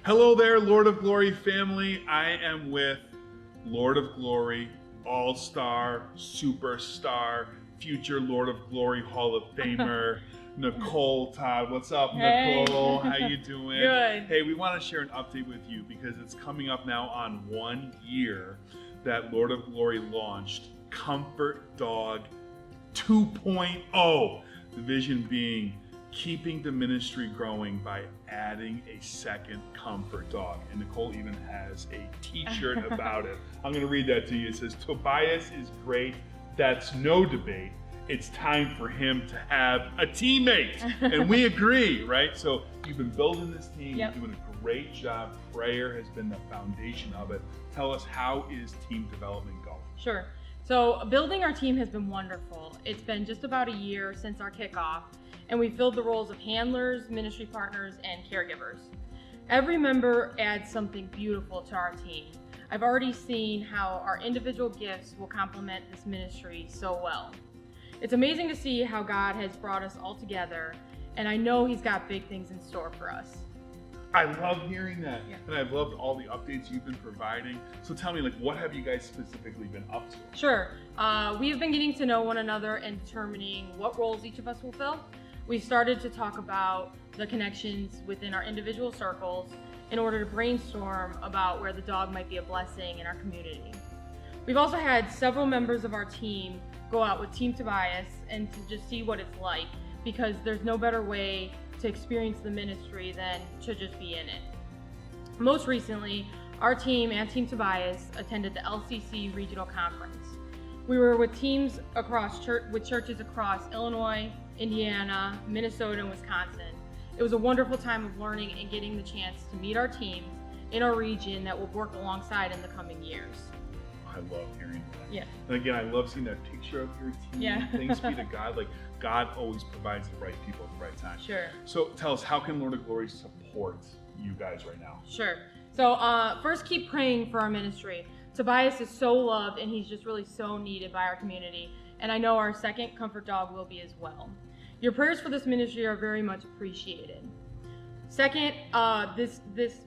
Hello there, Lord of Glory family. I am with Lord of Glory, All-Star, Superstar, future Lord of Glory Hall of Famer, Nicole Todd. What's up, Hey. Nicole? How you doing? Good. Hey, we want to share an update with you because it's coming up now on 1 year that Lord of Glory launched Comfort Dog 2.0. The vision being keeping the ministry growing by adding a second comfort dog. And Nicole even has a t-shirt about it. I'm going to read that to you. It says, Tobias is great. That's no debate. It's time for him to have a teammate. And we agree, right? So you've been building this team. Yep. You're doing a great job. Prayer has been the foundation of it. Tell us, how is team development going? Sure. So building our team has been wonderful. It's been just about a year since our kickoff, and we filled the roles of handlers, ministry partners, and caregivers. Every member adds something beautiful to our team. I've already seen how our individual gifts will complement this ministry so well. It's amazing to see how God has brought us all together, and I know He's got big things in store for us. I love hearing that. Yeah. And I've loved all the updates you've been providing. So tell me, what have you guys specifically been up to? Sure. We have been getting to know one another and determining what roles each of us will fill. We started to talk about the connections within our individual circles in order to brainstorm about where the dog might be a blessing in our community. We've also had several members of our team go out with Team Tobias and to just see what it's like, because there's no better way to experience the ministry than to just be in it. Most recently, our team and Team Tobias attended the LCC Regional Conference. We were with teams with churches across Illinois, Indiana, Minnesota, and Wisconsin. It was a wonderful time of learning and getting the chance to meet our teams in our region that we'll work alongside in the coming years. I love hearing that. Yeah. And again, I love seeing that picture of your team. Yeah. Thanks be to God. God always provides the right people at the right time. Sure. So tell us, how can Lord of Glory support you guys right now? Sure. So first, keep praying for our ministry. Tobias is so loved, and he's just really so needed by our community. And I know our second comfort dog will be as well. Your prayers for this ministry are very much appreciated. Second, this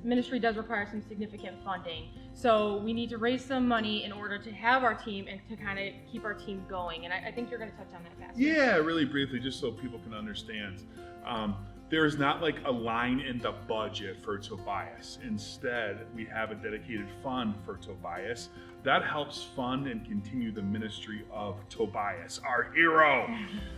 ministry does require some significant funding. So we need to raise some money in order to have our team and to kind of keep our team going. And I think you're going to touch on that, Pastor. Yeah, really briefly, just so people can understand. There is not a line in the budget for Tobias. Instead, we have a dedicated fund for Tobias that helps fund and continue the ministry of Tobias, our hero.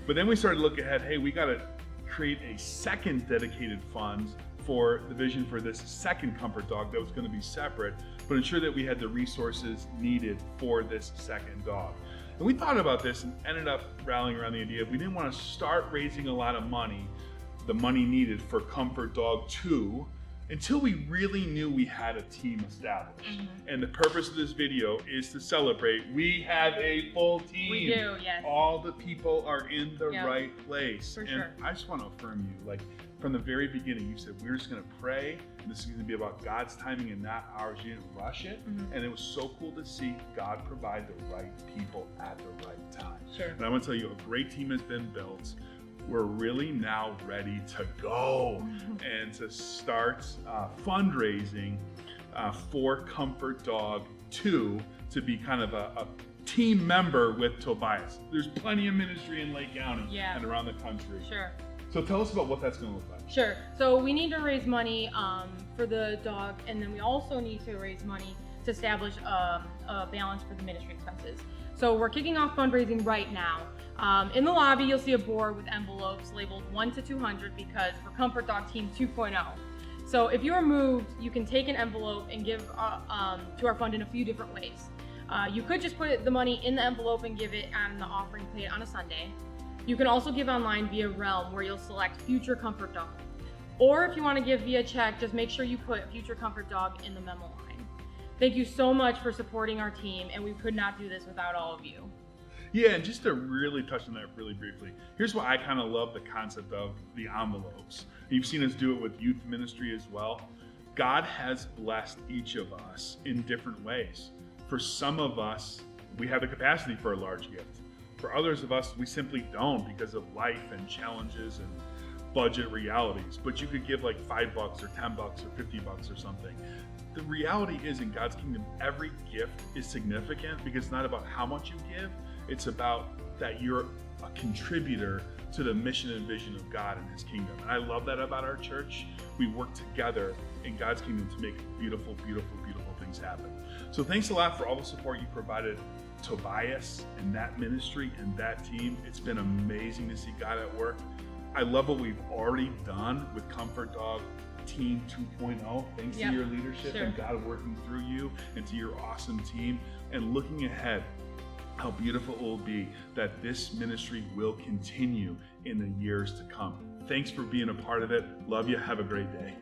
But then we started to look ahead. Hey, we got to create a second dedicated fund for the vision for this second comfort dog that was going to be separate, but ensure that we had the resources needed for this second dog. And we thought about this and ended up rallying around the idea of we didn't want to start raising a lot of money, the money needed for Comfort Dog 2, until we really knew we had a team established. Mm-hmm. And the purpose of this video is to celebrate we have a full team. We do, yes. All the people are in the Yep. right place. For and sure. I just want to affirm you, from the very beginning, you said we're just going to pray, and this is going to be about God's timing and not ours. You didn't rush it. Mm-hmm. And it was so cool to see God provide the right people at the right time. Sure. And I want to tell you, a great team has been built. We're really now ready to go and to start fundraising for Comfort Dog 2 to be kind of a team member with Tobias. There's plenty of ministry in Lake County and around the country. Sure. So tell us about what that's going to look like. Sure. So we need to raise money for the dog, and then we also need to raise money to establish a balance for the ministry expenses. So we're kicking off fundraising right now. In the lobby, you'll see a board with envelopes labeled 1 to 200 because for Comfort Dog Team 2.0. So if you are moved, you can take an envelope and give to our fund in a few different ways. You could just put the money in the envelope and give it on the offering plate on a Sunday. You can also give online via Realm, where you'll select Future Comfort Dog. Or if you want to give via check, just make sure you put Future Comfort Dog in the memo line. Thank you so much for supporting our team, and we could not do this without all of you. Yeah, and just to really touch on that really briefly, here's why I kind of love the concept of the envelopes. You've seen us do it with youth ministry as well. God has blessed each of us in different ways. For some of us, we have the capacity for a large gift. For others of us, we simply don't because of life and challenges and budget realities, but you could give like $5 or $10 or $50 or something. The reality is, in God's kingdom, every gift is significant because it's not about how much you give, it's about that you're a contributor to the mission and vision of God and His kingdom. And I love that about our church. We work together in God's kingdom to make beautiful, beautiful, beautiful things happen. So thanks a lot for all the support you provided Tobias and that ministry and that team. It's been amazing to see God at work. I love what we've already done with Comfort Dog Team 2.0, thanks to your leadership and God working through you and to your awesome team, and looking ahead, how beautiful it will be that this ministry will continue in the years to come. Thanks for being a part of it. Love you. Have a great day.